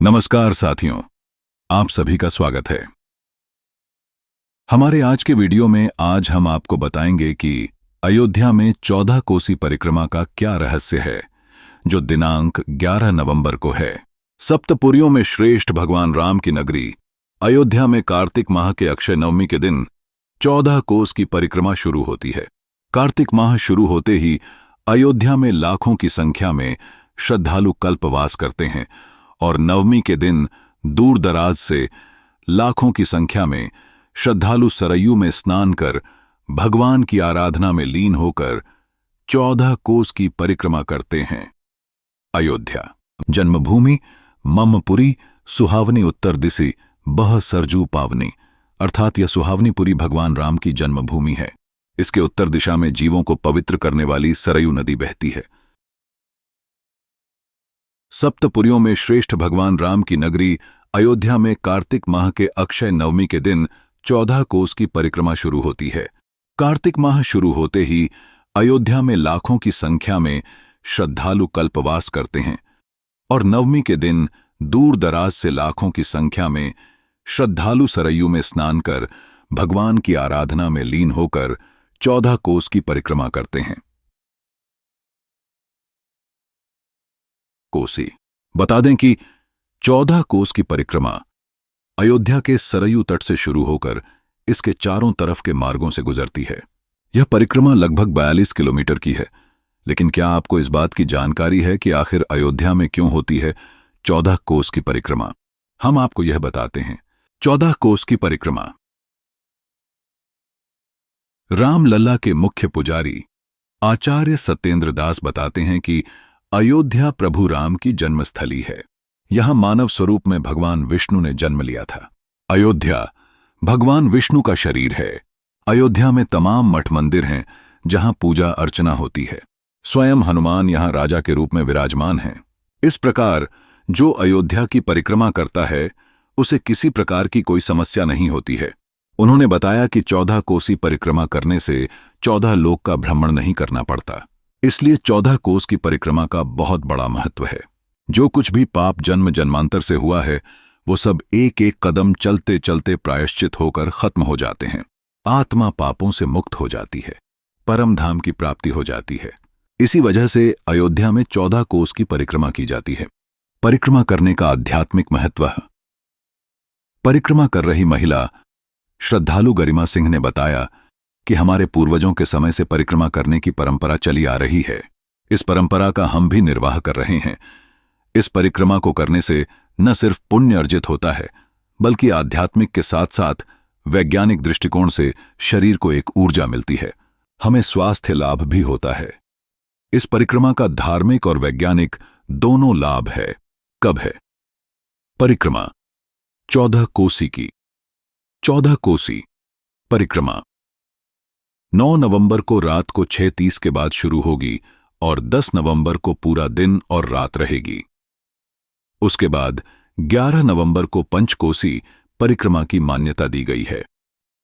नमस्कार साथियों, आप सभी का स्वागत है। हमारे आज के वीडियो में आज हम आपको बताएंगे कि अयोध्या में 14 कोसी परिक्रमा का क्या रहस्य है, जो दिनांक 11 नवंबर को है। सप्तपुरियों में श्रेष्ठ भगवान राम की नगरी अयोध्या में कार्तिक माह के अक्षय नवमी के दिन 14 कोस की परिक्रमा शुरू होती है। कार्तिक माह शुरू होते ही अयोध्या में लाखों की संख्या में श्रद्धालु कल्पवास करते हैं और नवमी के दिन दूर दराज से लाखों की संख्या में श्रद्धालु सरयू में स्नान कर भगवान की आराधना में लीन होकर 14 कोस की परिक्रमा करते हैं। अयोध्या जन्मभूमि ममपुरी सुहावनी उत्तर दिशि बह सरजू पावनी, अर्थात यह सुहावनीपुरी भगवान राम की जन्मभूमि है। इसके उत्तर दिशा में जीवों को पवित्र करने वाली सरयू नदी बहती है। सप्तपुरियों में श्रेष्ठ भगवान राम की नगरी अयोध्या में कार्तिक माह के अक्षय नवमी के दिन 14 कोस की परिक्रमा शुरू होती है। कार्तिक माह शुरू होते ही अयोध्या में लाखों की संख्या में श्रद्धालु कल्पवास करते हैं और नवमी के दिन दूर दराज से लाखों की संख्या में श्रद्धालु सरयू में स्नान कर भगवान की आराधना में लीन होकर 14 कोस की परिक्रमा करते हैं। कोसी बता दें कि 14 कोस की परिक्रमा अयोध्या के सरयू तट से शुरू होकर इसके चारों तरफ के मार्गों से गुजरती है। यह परिक्रमा लगभग 42 किलोमीटर की है। लेकिन क्या आपको इस बात की जानकारी है कि आखिर अयोध्या में क्यों होती है 14 कोस की परिक्रमा? हम आपको यह बताते हैं। 14 कोस की परिक्रमा रामलला के मुख्य पुजारी आचार्य सत्येंद्र दास बताते हैं कि अयोध्या प्रभु राम की जन्मस्थली है। यहां मानव स्वरूप में भगवान विष्णु ने जन्म लिया था। अयोध्या भगवान विष्णु का शरीर है। अयोध्या में तमाम मठ मंदिर हैं जहां पूजा अर्चना होती है। स्वयं हनुमान यहां राजा के रूप में विराजमान हैं। इस प्रकार जो अयोध्या की परिक्रमा करता है उसे किसी प्रकार की कोई समस्या नहीं होती है। उन्होंने बताया कि 14 कोसी परिक्रमा करने से 14 लोक का भ्रमण नहीं करना पड़ता। इसलिए 14 कोस की परिक्रमा का बहुत बड़ा महत्व है। जो कुछ भी पाप जन्म जन्मांतर से हुआ है वो सब एक एक कदम चलते चलते प्रायश्चित होकर खत्म हो जाते हैं। आत्मा पापों से मुक्त हो जाती है, परम धाम की प्राप्ति हो जाती है। इसी वजह से अयोध्या में 14 कोस की परिक्रमा की जाती है। परिक्रमा करने का आध्यात्मिक महत्व। परिक्रमा कर रही महिला श्रद्धालु गरिमा सिंह ने बताया कि हमारे पूर्वजों के समय से परिक्रमा करने की परंपरा चली आ रही है। इस परंपरा का हम भी निर्वाह कर रहे हैं। इस परिक्रमा को करने से न सिर्फ पुण्य अर्जित होता है बल्कि आध्यात्मिक के साथ साथ वैज्ञानिक दृष्टिकोण से शरीर को एक ऊर्जा मिलती है। हमें स्वास्थ्य लाभ भी होता है। इस परिक्रमा का धार्मिक और वैज्ञानिक दोनों लाभ है। कब है परिक्रमा? 14 कोसी की। 14 कोसी परिक्रमा 9 नवंबर को रात को 6:30 के बाद शुरू होगी और 10 नवंबर को पूरा दिन और रात रहेगी। उसके बाद 11 नवंबर को पंचकोसी परिक्रमा की मान्यता दी गई है।